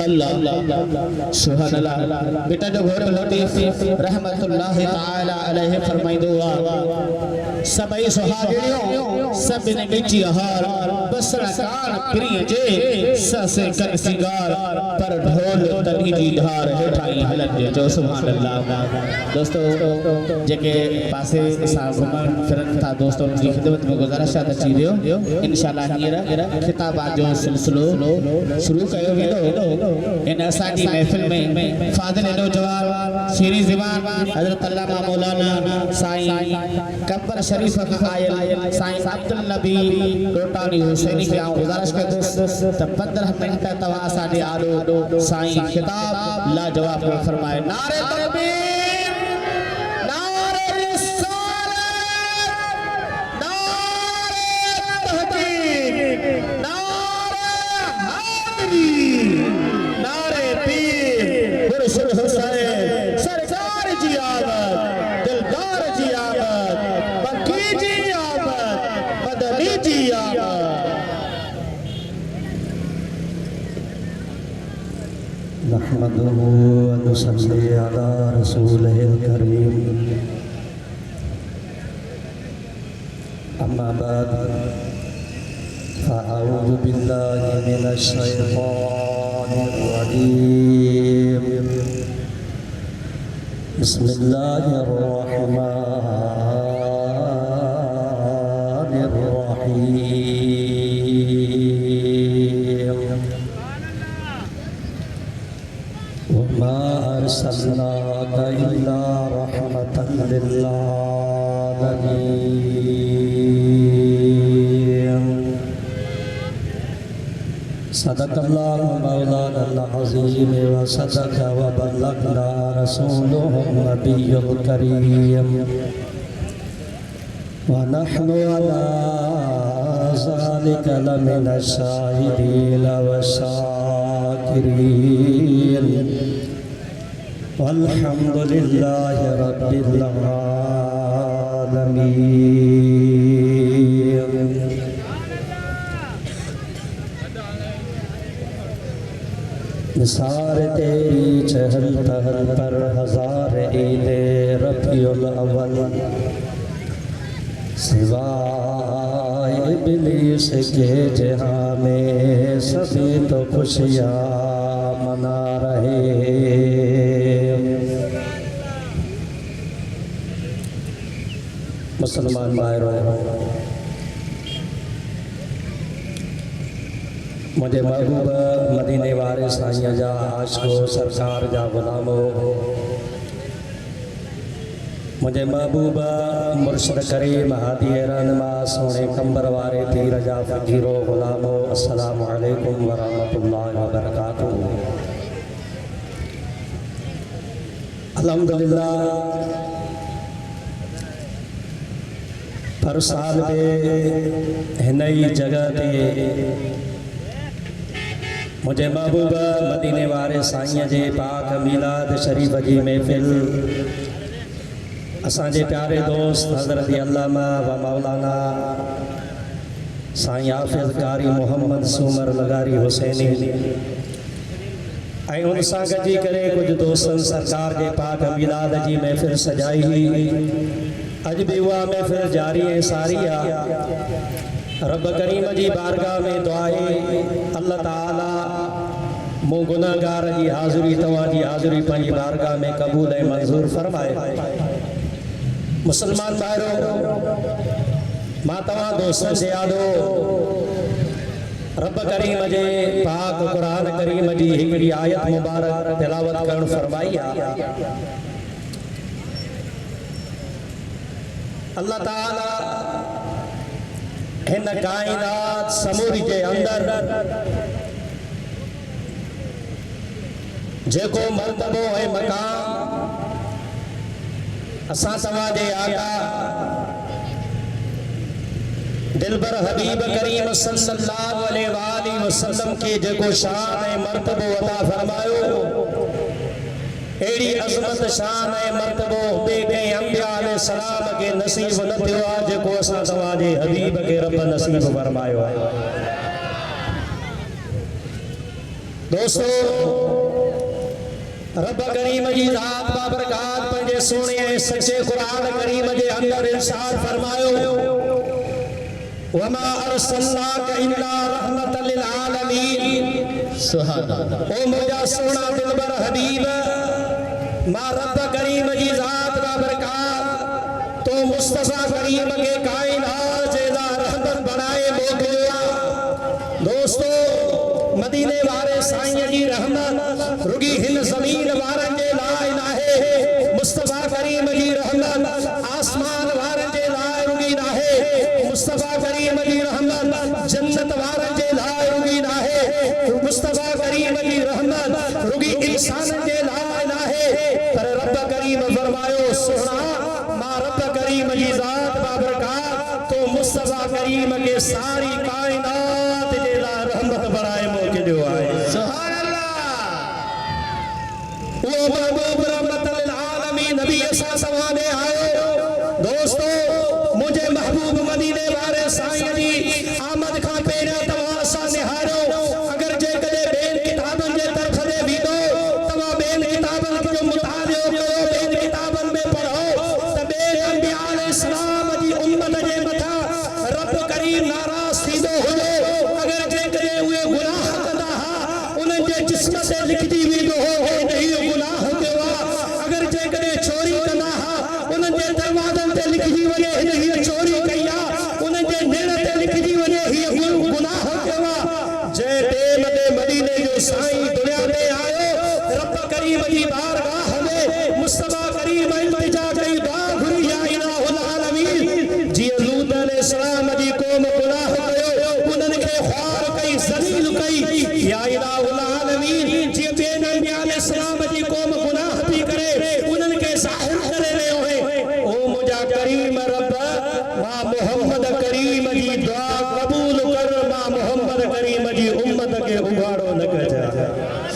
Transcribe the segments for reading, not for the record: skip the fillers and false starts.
अल्लाह सुभान अल्लाह। बेटा जो घोर लतीफ रहमतुल्लाह ताला अलैहि फरमाइदो सबई सुहागिणियों सब ने बिची हार बसरा कान प्रिय जे ससे कर सिंगार पर ढोल तनी जी धार है ठाई हलन जे जो सुभान अल्लाह। दोस्तों जेके पासे सा घुमन फिरन था दोस्तों की खिदमत में गुजारिश था अची वियो इंशाल्लाह हीरा खिताबात जो सिलसिलो शुरू कयो वेंदो। इन असांजी महफिल में फादिल नौजवान शेरी ज़बान हज़रत अल्लामा मौलाना साईं कब्र शरीफ खां आयल साईं अब्दुल नबी रोटानी हुसैनी खे आऊं गुजारिश कंदुसि त 15 मिनट तव्हां असांजे आॾो साईं खिताब लाजवाब फरमाए। नारे तकबीर, नारे रिसालत, नारे तहकीक, नारे हैदरी, नारे पीर मुर्शिद हुसैन सरकार जी आमद, दिलदार जी आमद, बकी जी आमद, मदनी जी आमद। नहमदुहु व नुसल्ली अला रसूलिहिल करीम। अम्मा बाद फ़अऊज़ु बिल्लाहि मिनश शैतानिर रजीम। बिस्मिल्लाहिर रहमानिर रहीम। वमा अर्सलनाका इल्ला रहमतन लिल आलमीन। सदक़ल्लाहु मौलाना अज़ीम व सदक़ व बल्लगना रसूलुहु नबियुल करीम व नहनु अला ज़ालिका लमिनश शाहिदीन व शाकिरीन वल्हम्दुलिल्लाहि रब्बिल आलमीन। निसार तेरी चहल पहल पर हजार ईदे रबीउल अव्वल सिवाय इब्लीस के जहां में सभी तो खुशियाँ मना रहे। मुसलमान भाइयों, मुझे महबूब मदीने वारे साईं जा आशिको सरकार जा गुलामो, मुझे महबूब मुर्शिद करीम हादी रहनुमा सोने कंबर वारे पीर जा फकीरो गुलामो, अस्सलामु अलैकुम व रहमतुल्लाहि व बरकातुहू। अल्हम्दुलिल्लाह पर साल में हिनई जगह ते मुझे महबूब मदीने वारे साईं जे पाक मीलाद शरीफ जी महफिल असांजे प्यारे दोस्त हज़रत अल्लामा व मौलाना साईं हाफ़िज़ कारी मोहम्मद सूमर लगारी हुसैनी ऐं उन सां गॾिजी करे कुछ दोस्तनि सरकार जे पाक मीलाद जी महफिल सजाई हुई। अॼु बि उहा महफिल जारी ऐं सारी आहे। रब करीम जी बारगाह में दुआ आहे अल्लाह ताला मूं गुनाहगार जी हाज़िरी तव्हांजी हाज़िरी पंहिंजी बारगाह में क़बूल ऐं मंज़ूर फरमाए। मुसलमान भाइरो, मां तव्हां दोस्तनि से यादो रब करीम जे पाक क़ुरान करीम जी हिकिड़ी आयत मुबारक तिलावत करणु फरमाई आहे। अल्लाह ताला हिन काइनात समूरी के अंदर जेको मर्तबो है मकाम असा तव्हांजे आका दिलबर हबीब करीम सल्लल्लाहु अलैहि वसल्लम के जेको शान है मर्तबो अता फरमायो, एड़ी अजमत शान है मर्तबो बे के अंबिया अलैहि सलाम के नसीब न थियो आहे जेको असा तव्हांजे हबीब के रब नसीब फरमायो है। दोस्तों रब करीम जी ज़ात बाबरकात पंहिंजे सोने सच्चे कुरान करीम जे अंदर इरशाद फरमायो वमा अरसलनाका इल्ला रहमतल लिल आलमीन। सुभान अल्लाह। ओ मुझा सोना दिलबर हबीब मां रब करीम जी ज़ात बाबरकात तो मुस्तफा करीम के कायनात जेदा रहमत बनाए मोकिलिया। दोस्तों मदीने वारे साईं जी रहमत रुगी हिन ज़मीन वारन जे लाइ नाहे, मुस्तफा करीम जी रहमत आसमान वारन जे लाइ रुगी नाहे, मुस्तफा करीम जी रहमत जन्नत वारन जे लाइ रुगी नाहे, मुस्तफा करीम जी रहमत रुगी इंसान जे लाइ नाहे, पर रब करीम फरमायो सोना मां रब करीम जी ज़ात बाबरकात तो मुस्तफा करीम के सारी कायनात जे लाइ रहमत बनाए मोकिलियो आहे। सुभान अल्लाह। वो महबूब रहमतल लिल आलमीन नबी असा सवाने आयो। दोस्तों मुझे महबूब मदीने वारे साईं जी आमद खां पहिरियों तव्हां असां निहारो अगर जे कदे बेन किताबन जे तरफ दे वीदो तव्हां बेन किताबन जो मुतालियो कयो, बेन किताबन में पढ़ो त बेन अंबिया अलैहिस्सलाम जी उम्मत जे मथा रब करीम नाराज़ थींदो हुयो। अगर जे कदे उहे गुनाह कंदा हा उन्हनि जे जिस्म ते लिखजी वेंदो हो नहीं गुनाह कयो आहे। अगर जे कदे चोरी कंदा हा उन्हनि जे दरवाज़नि ते लिखजी वञे हीअ चोरी कई आहे, उन्हनि जे नेड़ ते लिखजी वञे हीअ गुनाह कयो आहे। जंहिं टेम ते मदीने जो साईं दुनिया में आयो रब करीम जी बारगाह में मुस्तफा करीम इल्तिजा कई दुआ घुरी या इलाहुल आलमीन। जीअं लूत अलैहिस्सलाम जी क़ौम गुनाह कयो उन्हनि खे ख़्वार कई ज़लील कई या इलाहुल आलमीन। जीअं ॿियनि अंबिया अलैहिस्सलाम जी क़ौम गुनाह थी करे उन्हनि खे ज़ाहिर करे रहियो है। ओ मुंहिंजा करीम रब मां मोहम्मद करीम जी दुआ क़बूल कर, मां मोहम्मद करीम जी उम्मत के उघाड़ो न कजा।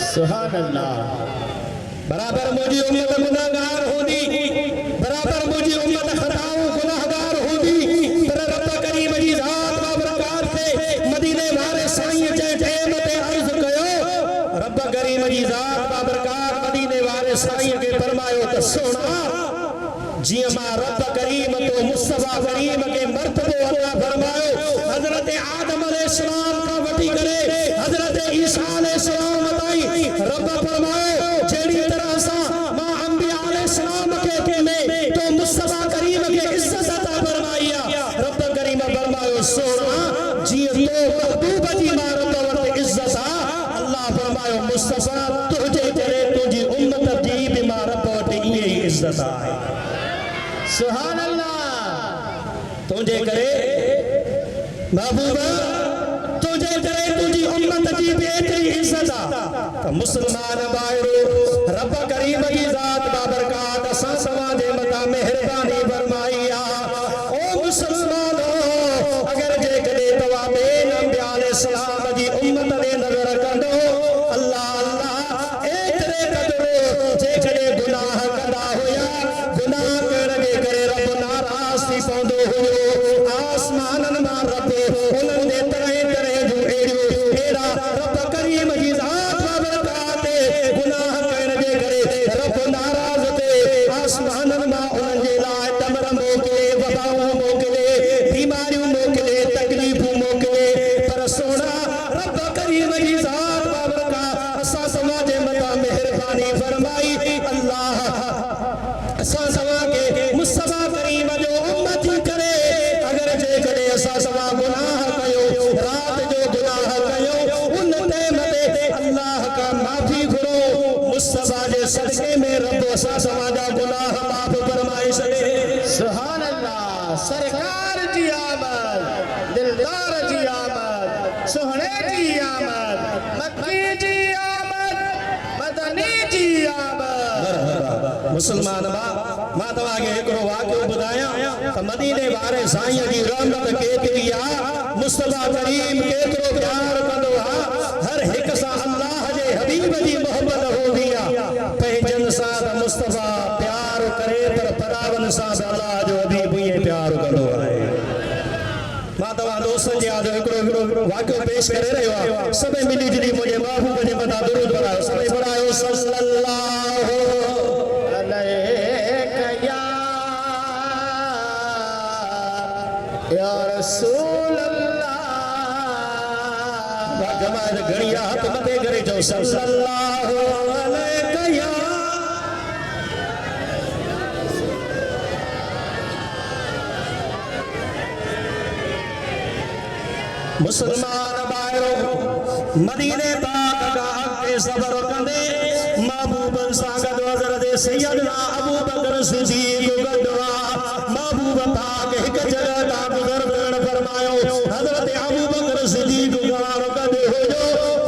सुभान अल्लाह। बराबर मुझी उम्मत गुनाहगार होगी, बराबर मुझी उम्मत खताओं गुनाहगार होगी, पर रब करीम जी ज़ात बाबरकात से मदीने वाले साईं जे टेम ते अर्ज़ कयो। रब करीम जी ज़ात बाबरकात मदीने वाले साईं के फरमायो त सोना जीअं मां रब करीम तो मुस्तफा करीम के मर्तबो अता फरमायो हज़रत आदम अलैहिस्सलाम का वठी करे हज़रत ईसा अलैहिस्सलाम ताईं रब फरमायो जेड़ी तरह सा मां अंबिया अलैहिस्सलाम के में तो मुस्तफा करीम के इज्जत अता फरमाइया। रब करीम फरमायो सोना जीअं तो महबूब जी मां रब वटि इज्जत आ, अल्लाह फरमायो मुस्तफा तुझे करे तुझी उम्मत जी भी मां रब वटि इहे ई इज्जत आहे। सुभान अल्लाह। तुझे करे महबूबा तुझे करे तुझी उम्मत जी भी एतरी इज्जत आ त मुसलमान भाइरो रब करीम जी ज़ात बाबरकात असां सवां जे मथा मेहरबानी फरमाई आ। ओ मुसलमानो अगर जे कदे तव्हां बेन अंबिया अलैहिस्सलाम जी उम्मत ते नज़र कंदो अल्लाह अल्लाह एतरे क़दुरु जे कदे गुनाह कंदा हुया गुनाह करण जे करे रब नाराज़ थी पवंदो हुयो। आसमाननि मां रब उन्हनि जे तरह तरह जूं अहिड़ा रब करीम जी ज़ात बाबरकात गुनाह करण जे करे रब नाराज़ थे आसमाननि मां उन्हनि जे लाइ तमर मोकिले, वबाऊं मोकिले, बीमारियूं मोकिले, तकलीफ़ूं मोकिले, पर सोना रब करीम जी ज़ात बाबरकात असां सवां जे मथां मेहरबानी फरमाई। अल्लाह असां सवां के मुस्तफा करीम जो उम्मत करे अगर जे करे असां सवां गुनाह कयो रात जो गुनाह कयो उन टाइम ते अल्लाह का माफी घुरो मुस्तफा जे सदके में रब असां सवां जा गुनाह माफ फरमाए छॾे। सुभान अल्लाह। सरकार जी आमद, दिलदार जी आमद, सुहणे जी आमद, मक्की जी आमद, मदनी जी आमद। मुसलमान मां तव्हांखे हिकिड़ो वाक़ियो ॿुधायां त मदीने वारे साईं जी रहमत केतिरी आहे, मुस्तफा करीम केतिरो प्यार कंदो आहे। हर हिक सां अल्लाह जे हबीब जी मोहब्बत हूंदी आहे। पंहिंजनि सां त मुस्तफा प्यार करे पर परावनि सां त अल्लाह जो हबीब ईअं प्यार कंदो आहे। मां तव्हां दोस्तनि जे आदो हिकिड़ो वाक़ियो पेश करे रहियो आहे। सभई मिली जुली मुंहिंजे महबूब जे मथां सल्लल्लाहु अलैहि या रसूल अल्लाह। जमात घड़िया हाथ मथे करे जो सल्लल्लाहु अलैहि या मुसलमान भाइयों, मदीने पाक का के सबर कंदे महबूब सागद हजरत सैयदना अबू बकर सिद्दीक गदवा महबूब पाक एक जगह का गुजर करण फरमायो। हजरत अबू बकर सिद्दीक गवार कदे हो जो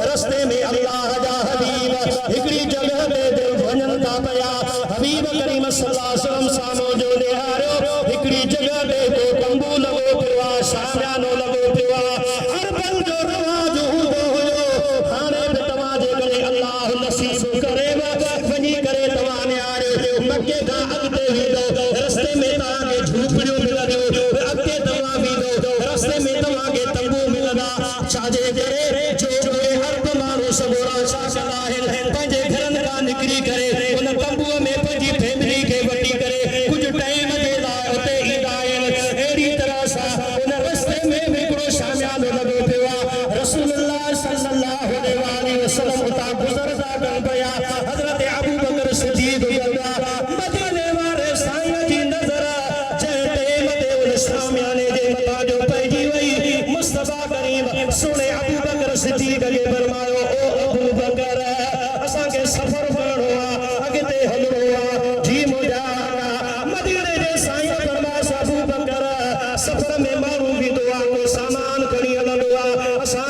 रास्ते में अल्लाह जा हबीब एकड़ी जगह ते दिल वणन का पया। हबीब करीम सल्लल्लाहु अलैहि वसल्लम सामो जो निहारो एकड़ी जगह ते को कंबू लगो पिवा शामियानो लगो पिवा हर पल जो रवाज हो हाने पे तवाजे करे अल्लाह नसीब करे वनी करे तवाने आरे मक्के का अगते ही दो रास्ते में ताके झूपड़ियों मिल दो अगते तवा भी दो रास्ते में तवाके तंबू मिल दा छाजे करे जो हर मारो सबोरा शासला है पंजे घरन का निकरी करे उन तंबू में पंजी फैमिली के वटी करे कुछ टाइम दे लाते ही दायल एड़ी तरह सा उन रास्ते में बिगड़ो शामियानो लगो पिवा रसूलुल्लाह सल्लल्लाहु अलैहि वसल्लम उता गुजरदा कर गया। हजरत अबू बकर सिद्दीक गदा मदीने वाले साईं जी नजर जते मते उन शामियाने जे मता जो पैजी वई मुस्तफा करीम सुने अबू बकर सिद्दीक के फरमायो ओ अबू बकर असा के सफर करणो अगते हलणो जी मुजा मदीने जे साईं फरमास अबू बकर सफर में मारू भी दुआ को सामान करी हलणो असा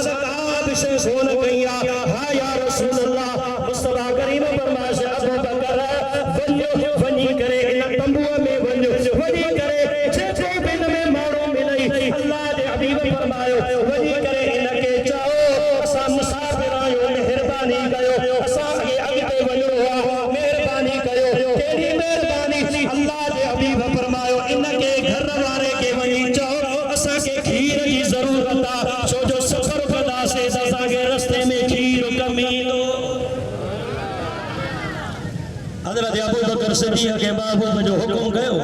विषय सोन कहिया हा या रसूल अल्लाह मुस्तफा करीम फरमाश अबू बकर वन्यो वनी करे इन तंबू में वन्यो वनी करे जेको बिन में मारो मिलई अल्लाह दे हबीब फरमायो वनी करे इनके चाहो असा मुसाफिर आयो मेहरबानी कयो असा के अगते वनो मेहरबानी कयो केडी मेहरबानी अल्लाह दे हबीब फरमायो इनके घर वाले के वनी चाहो असा के खीर की जरूरत आ छो जो सफर कदा से ससा के रास्ते में खीर कमी लो। हजरत अबू बकर सिद्दीक के महबूब जो हुक्म कयो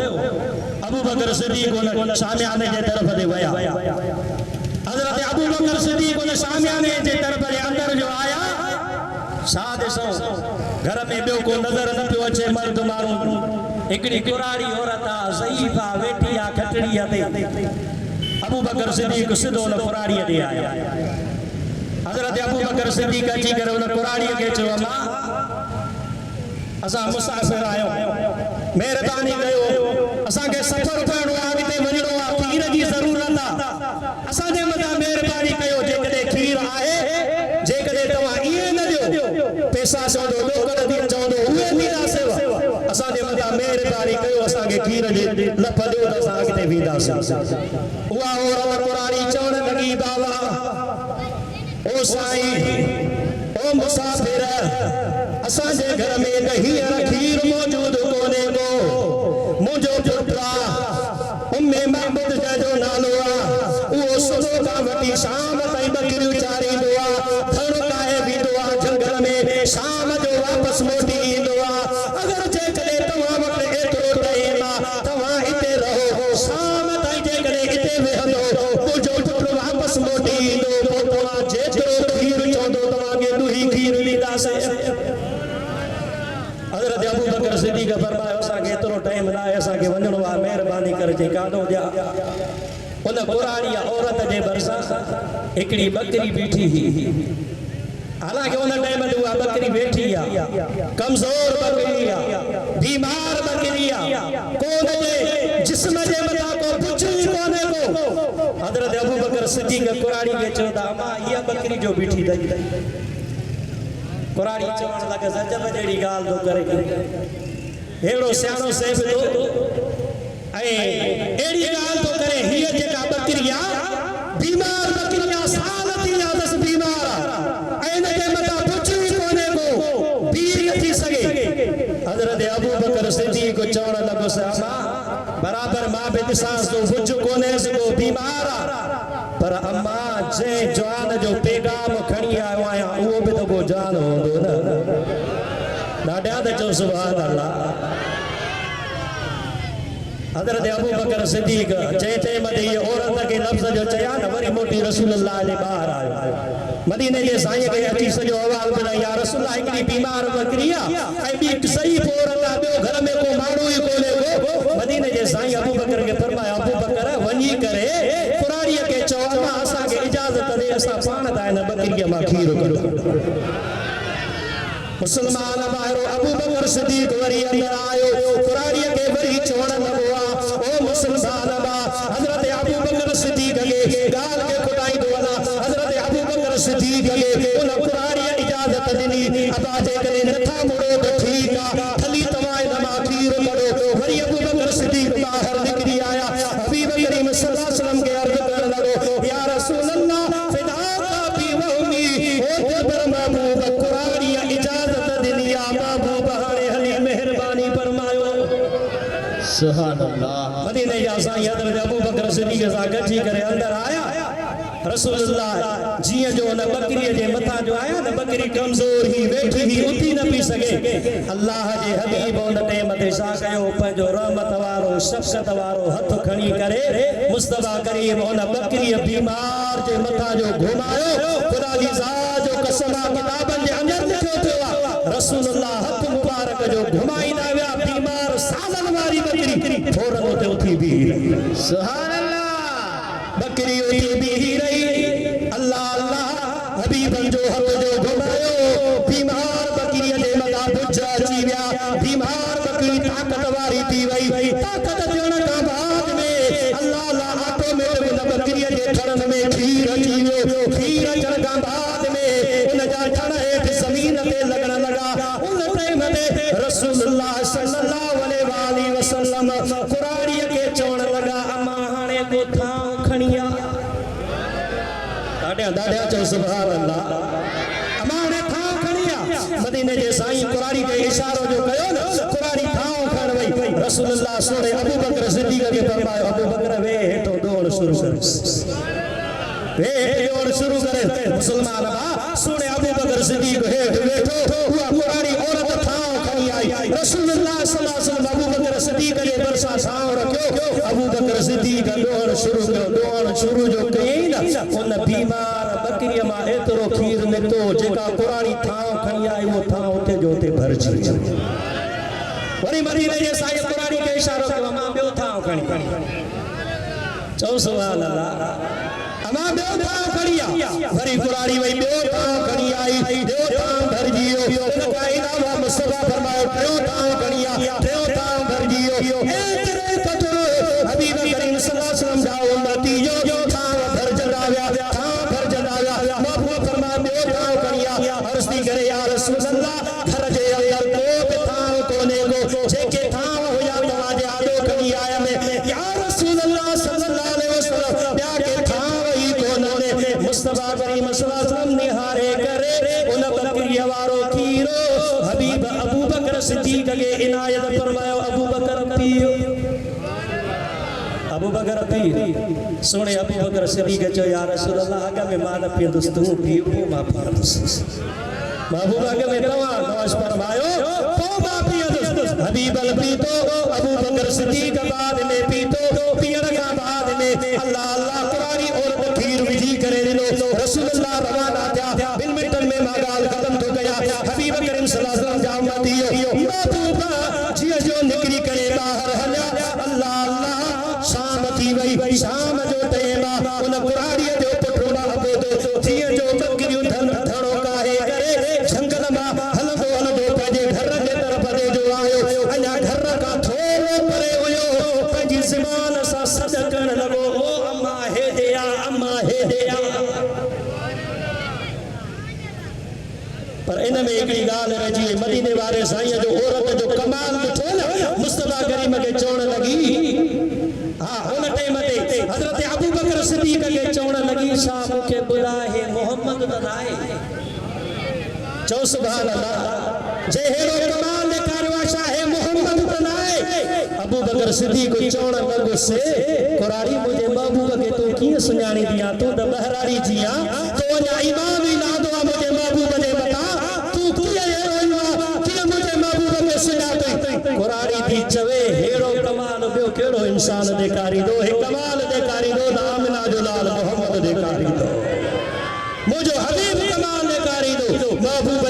अबू बकर सिद्दीक उन शामियाने जे तरफ दे वया। हजरत अबू बकर सिद्दीक उन शामियाने जे तरफ दे अंदर जो आया साथ सो घर में बियो को नजर न पियो अचे मर्द मारू एकड़ी कुरारी औरत ज़ईफा वेठी आ खटड़ी ते अबू बकर सिद्दीक सिधो न कुरारी दे आया। हजरत अबू बकर सिद्दीक अची करे उन कुरारी के चयो अम्मा असा मुसाफिर आयो मेहरबानी कयो असा के सफर करणो अगते वणो खीर जी जरूरत आ असा दे मता मेहरबानी कयो जे कदे खीर आहे जे कदे तवा इए न दियो पैसा सो दो लोकल दी चवंदो उहे मीरा सेवा असा दे मता मेहरबानी कयो असा के खीर जे लफ दियो त असा अगते वीदा उहा औरत कुरारी चवण लगी बाबा ओ साईं ओ मुसाफिर असा जे घर में हींअर खीर मौजूद कोने को मुझो पुत्रा उम्मे महमूद जो नालो आ वो सुबह का वटी शाम ताई बकरी चारी दुआ थण काए भी दुआ जंगल में शाम जो वापस मोटी दुआ अगर जे कदे तवा वक्त एतरो टाइम तवा इते रहो शाम ताई जे कदे इते वेहंदो मुझो पुत्र वापस मोटी दो तवा जेतरो खीर चोंदो तवा के दुही खीर लीदा से। हजरत अबू बकर सिद्दीक फरमायो असा के एतरो टाइम ना असा के वणो आ मेहरबानी कर जे काडो जा उन कुरारी औरत जे बरसा एकड़ी बकरी बैठी ही हालांकि उन टाइम में वो बकरी बैठी आ कमजोर बकरी आ बीमार बकरी आ कोन जे जिस्म जे मता को पुछी कोने को। हजरत अबू बकर सिद्दीक कुरारी के चोदा अम्मा ये बकरी जो बैठी दई कुरारी चवण लगे सजब जेड़ी गाल दो करे हेड़ो सियाणो सेफ दो ए एड़ी गाल तो करे हिय जेका बकरिया बीमार बकरिया साल थी या 10 बीमार ऐन के मता पुछी कोने को बीर थी सके। हजरत अबू बकर सिद्दीक को चवण लगो अम्मा बराबर मां बे दिसास तो पुछ कोने को बीमार पर अम्मा जे जवान जो पैगाम खणी आयो आया वो भी तो को जान होंदो न डाढा त चओ सुभान अल्लाह। हज़रत अबू बकर सिद्दीक़ चए मथे ये औरत के लफ़्ज़ जो चया न वरी मोटी रसूलुल्लाह जे ॿाहिर आयो। मदीने जे साईं खे अची सॼो अहवाल ॿुधाई, या रसूलुल्लाह हिकिड़ी बीमार बकरी आहे ऐं ॿी सही औरत आहे, ॿियो घर में को माण्हू ई कोन्हे को। मदीने जे साईं अबू बकर खे फरमाया, अबू बकर वञी करे कुराड़ीअ खे चओ अम्मा असांखे इजाज़त ॾे, असां पाण त हिन बकरीअ मां खीर कढूं। मुसलमान ॿाहिरो अबू बकर सिद्दीक़ वरी अंदर आयो, कुराड़ीअ खे वरी चवण लॻो आहे, ओ मुसलमान हज़रत अबू बकर सिद्दीक़ खे ॻाल्हि खे खुटाईंदो वञा। हज़रत अबू बकर सिद्दीक़ खे उन कुराड़ीअ इजाज़त ॾिनी, अबा जेकॾहिं नथा मुड़ो त ठीकु आहे, ख़ाली तव्हां हिन मां खीर कढो। वरी अबू बकर सिद्दीक़ ॿाहिरि निकिरी आया, हबीब करीम सल्लल्लाहु अलैहि वसल्लम खे अर्ज़ करण लॻो, या रसूल अल्लाह फ़िदाका बी व उम्मी, ओ जबर महबूब कुराड़ीअ इजाज़त ॾिनी आहे, महबूब हाणे हली महिरबानी फरमायो। सुभान अल्लाह। मदीने जा साईं हज़रत अबू बकर सिद्दीक़ सां गॾिजी करे अंदर आया। रसूलुल्लाह जीअं जो उन बकरीअ जे मथां जो आया न, बकरी कमज़ोर ही वेठी ही, उथी न पई सघे। अल्लाह जे हबीब उन टेम ते छा कयो, पंहिंजो रहमत वारो शफ़क़त वारो हथ खणी करे मुस्तफ़ा करीम उन बकरीअ बीमार जे मथां जो घुमायो। ख़ुदा जी ज़ात जो कसम आहे, किताबनि जे अंदर लिखियो थियो आहे, रसूलुल्लाह हथ मुबारक जो घुमाईंदा विया, बीमार सालन वारी बकरी फौरन उते उथी बीही रही। सुभान अल्लाह। बकरी उथी बीही रही। अल्लाह अल्लाह हबीबन जो हथ जो घुमायो, बीमार बकरीअ जे मथां भुज अची विया, बीमार बकरी ताक़त वारी थी वई। ताक़त ॾियण खां बाद में अल्लाह अल्लाह ऑटोमेटिक उन बकरीअ जे थड़नि में खीर अची वियो। खीर अचण खां बाद में उन जा थड़ हेठि ज़मीन ते लॻण लॻा। उन टाइम ते रसूलुल्लाह सल्लल्लाहु अलैहि वसल्लम कुराड़ीअ खे चवण लॻा, अम्मा हाणे को थांव खणी आ। ॾाढा चओ सुभान अल्लाह। अम्मा हाणे थांव खणी आ। मदीने जे साईं कुराड़ी खे इशारो जो कयो न, कुराड़ी थांव खण वई। रसूलुल्लाह सोने अबू बकर सिद्दीक़ खे फरमायो, अबू बकर वे हेठो दौड़ शुरू कर। वे दौड़ शुरू करे। मुसलमान सोने अबू बकर सिद्दीक़ हेठ वेठो, उहा कुराड़ी औरत थांव खणी आई। रसूलुल्लाह सल्लल्लाहु अलैहि वसल्लम अबू बकर सिद्दीक़ जे भरिसां साह रखियो। अबू बकर सिद्दीक़ दौड़ शुरू कयो। दौड़ शुरू जो कयईं न, उन बीमार बकरीअ मां एतिरो खीर निकितो, जेका कुराड़ी थांव खणी आई उहो थांव उते जो उते भरिजी वियो। वरी मदीने जे साईं कुराड़ी खे इशारो कयो, अम्मा ॿियो थांव खणी। चओ सुभान अल्लाह। अम्मा ॿियो थांव खणी आ। वरी कुराड़ी वई, ॿियो थांव खणी आई, ॿियो थांव भरिजी वियो। इलावा मुस्तफ़ा फरमायो, टियों थांव खणी आ, टियों थांव भरिजी वियो। एतिरे क़दुर हबीब करीम सल्लल्लाहु अलैहि वसल्लम जा उम्मती जो थांव भरजंदा विया, थांव भरजंदा विया। महबूब फरमायो, ॿियो थांव खणी आ। अर्ज़ थी करे, या रसूल अल्लाह घर जे अंदर को बि थांव कोन्हे को, जेके थांव हुया तव्हांजे आॾो खणी आया में। या रसूल अल्लाह सल्लल्लाहु अलैहि वसल्लम ॿिया के थांव ई कोन्हनि। मुस्तफ़ा करीम सल्लल्लाहु अलैहि वसल्लम निहारे करे उन बकरीअ वारो खीरो हबीब अबू बकर सिद्दीक़ खे इनायत फरमायो, अबू बकर पीओ। अबू बकर पी। सोने अबू बकर सिद्दीक़ चयो, या रसूल अल्लाह अॻ में मां न पीअंदुसि, तूं पी, पोइ मां पीअंदुसि। महबूब अॻ में तव्हां नवाज़ फरमायो, पोइ मां पीअंदुसि। हबीब पीतो, अबू बकर सिद्दीक़ बाद में पीतो। पीअण खां बाद में अल्लाह अल्लाह कुराड़ी औरत खीर विझी करे ॾिनो। रसूलुल्लाह रवाना थिया। 2 मिंटनि में मां ॻाल्हि ख़तम थो कयां। हबीब करीम सल्लल्लाहु अलैहि वसल्लम जा उम्मती महबूबा जीअं जो निकिरी करे ॿाहिरि हलिया। अल्लाह अल्लाह शाम थी वई। शाम जो टाइम आहे। उन कुराड़ीअ जो पुटु महबूब जीअं जो बकरियूं धड़ो काहे करे झंगल मां हलंदो हलंदो पंहिंजे घर जे तरफ़ ते जो आयो। अञा घर खां थोरो परे हुयो, पंहिंजी ज़बान सां सॾ करण लॻो, ओ अम्मा हेॾे आ, अम्मा हेॾे आ। पर इन में हिकिड़ी ॻाल्हि रहिजी वई। मदीने वारे साईं जो औरत जो कमाल ॾिठो न, मुस्तफ़ा करीम खे चवण लॻी, हा उन टाइम ते हज़रत अबू बकर सिद्दीक़ खे चवण लॻी, छा मूंखे ॿुधाए मोहम्मद त नाहे? चओ सुभान अल्लाह। जे हेड़ो कमाल ॾेखारियो आहे, छा है मोहम्मद त नाहे? अबू बकर सिद्दीक़ चवण लॻुसि, कुराड़ी मुंहिंजे महबूब खे तूं कीअं सुञाणींदी आहे? तूं त बहिराड़ी जी आहे, तो अञा ईमान ई लादो आहे मुंहिंजे महबूब जे मथां। तूं कीअं अहिड़ो कीअं मुंहिंजे इंसान देखारी दो हे कमाल देखारी दो आमिना जो लाल मोहम्मद देखारी दो मुझो हबीब कमाल देखारी दो महबूब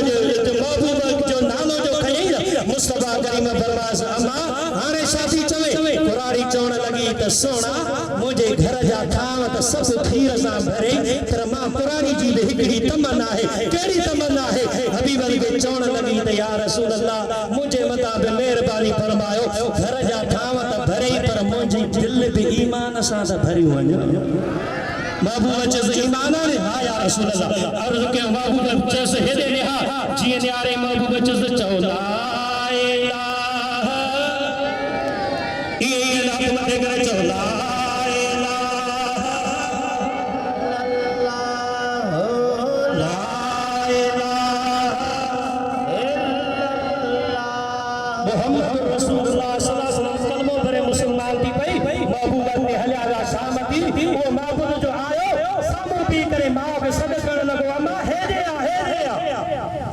जो नालो जो खई मुस्तफा करीम फरमास अम्मा हाणे शादी चवे कुरारी चवण लगी त सोना मुझे घर जा थाव त सब खीर सां भरे पर मां कुरारी जी बि हिकड़ी तमन्ना है केड़ी तमन्ना है हबीब अली चवण लगी त या रसूल अल्लाह मुझे मता बि मेहरबानी फरमायो घर जा थाव त भरे पर मुझी दिल बि ईमान सां त भरी वञे महबूब चस ईमान ने हा या रसूल अल्लाह अर्ज के महबूब चस हेदे ने हा जी न्यारे महबूब चस चौला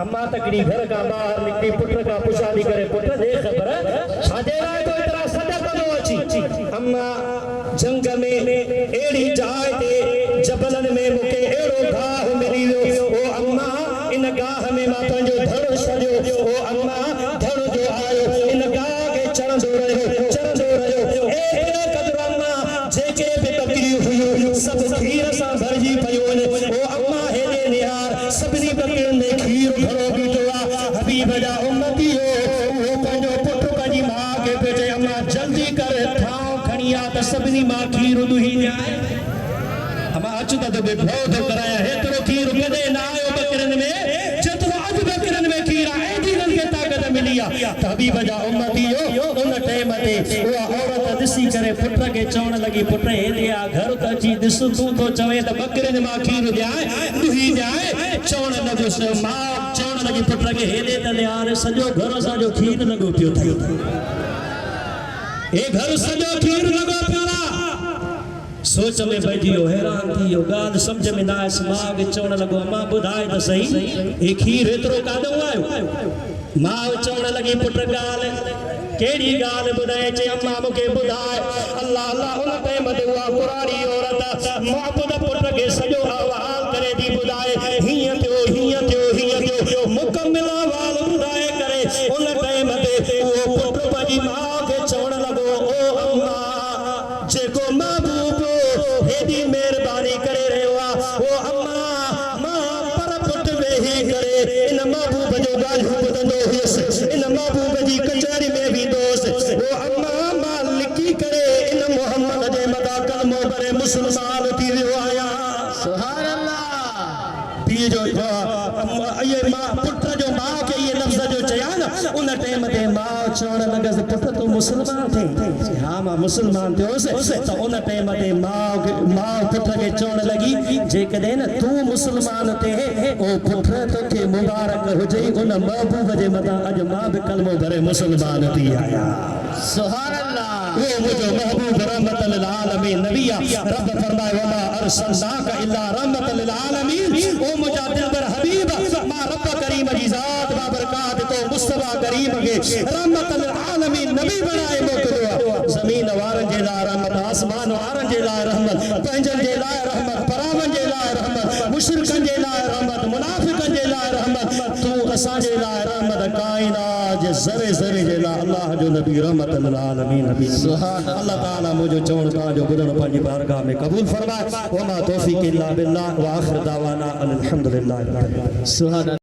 अम्मा तकड़ी घर का बाहर निकली पुत्र का पुछाली करे पुत्र दे खबर छाजे लाए तो इतना सदा कनो अची अम्मा जंग में एड़ी जाए ते जबलन में मुके एड़ो गाह मिली वियो ओ अम्मा इन गाह में मां पंजो धड़ो छड़ियो ओ अम्मा धड़ो जो आयो इन गाह के चढ़ंदो रहियो ए कदर अम्मा जेके बि बकरी हुई सब खीर सां भरजी पयो ओ अम्मा हेले निहार सभनी बकरियुनि में खीर भरो बीठो आ हबीब जा उम्मती हो वो पंजो पुट पंजी मां के बेटे अम्मा जल्दी कर थाव खणी आ त सभनी मां खीर दुही जाए अम्मा अच त बे भो तो कराया हेतरो खीर कदे ना आयो बकरियुनि में जेतरो अज बकरियुनि में खीर आहे दीनन के ताकत मिली आ त हबीब जा उम्मती हो उन टाइम ते उहा औरत दिसी करे पुट के चवण लगी पुट हेले आ घर त अची दिस तू तो चवे त बकरियुनि मां खीर जाए दुही जाए चवण लगो से मां चवण लगी पुट के हेले त यार सजो घर सा जो खीर लगो पियो थियो ए घर सजो खीर लगो पियो सोच में बैठियो हैरान थियो गाल समझ में ना आयस मां के चवण लगो मां बुधाए त सही ए खीर एतरो कादो आयो मां चवण लगी पुट गाल केड़ी गाल बुधाए चे अम्मा मुके बुधाए अल्लाह अल्लाह उन टाइम ते हुआ कुरारी औरत महबूब पुट के सजो अहवाल करे दी बुधाए हिय थियो मुकम्मल अहवाल बुधाए करे उन टाइम ते वो पुट पंजी मां के चवण लगो ओ अम्मा जेको महबूब हेदी मेहरबानी करे रहियो आ ओ अम्मा मां पर पुट वेही करे इन महबूब जो ॻाल्हियूं ॿुधंदो हुयुसि इन महबूब जी कचहरी में भी दोस्त वो अम्मा मां लिखी करे इन मोहम्मद जे मथा कलमो भरे मुसलमान थी वियो आहियां सुभान अल्लाह पीउ जो ये मां पुट जो मां के ये लफ्ज़ जो चया न उन टाइम ते मां चवण लगस पुट तू मुसलमान थे हां मां मुसलमान थियोसि त उन टाइम ते मां पुट के चवण लगी जे कदे न तू मुसलमान थे ओ पुट तोखे मुबारक हुजे उन महबूब जे मथा अज मां भी कलमो भरे मुसलमान थी आया सुभान अल्लाह वो मुझो महबूब रहमत लिल आलमीन नबिया रब फरमाए वमा अरसलनाका इल्ला रहमत लिल आलमीन ओ मुझा दिलबर हबीब मां रब करीम जी जात बाबरकात तो मुस्तफा करीम के रहमत लिल आलमीन नबी बनाए मोकलियो जमीन वारन जे लाइ रहमत आसमान वारन जे लाइ रहमत पंजन जे लाइ रहमत परावन जे लाइ रहमत मुशरिकन जे लाइ रहमत मुनाफिकन जे लाइ रहमत तू असा जे लाइ रहमत कायनात जे ज़रे ज़रे जे लाइ अल्लाह जो नबी रहमत लिल आलमीन नबी सुभान अल्लाह ताला मुझो चवण का जो बुधण पंजी बारगाह में कबूल फरमाए वमा तौफीक इल्ला बिल्लाह व आखिर दावाना अनिल हम्दुलिल्लाह सुभान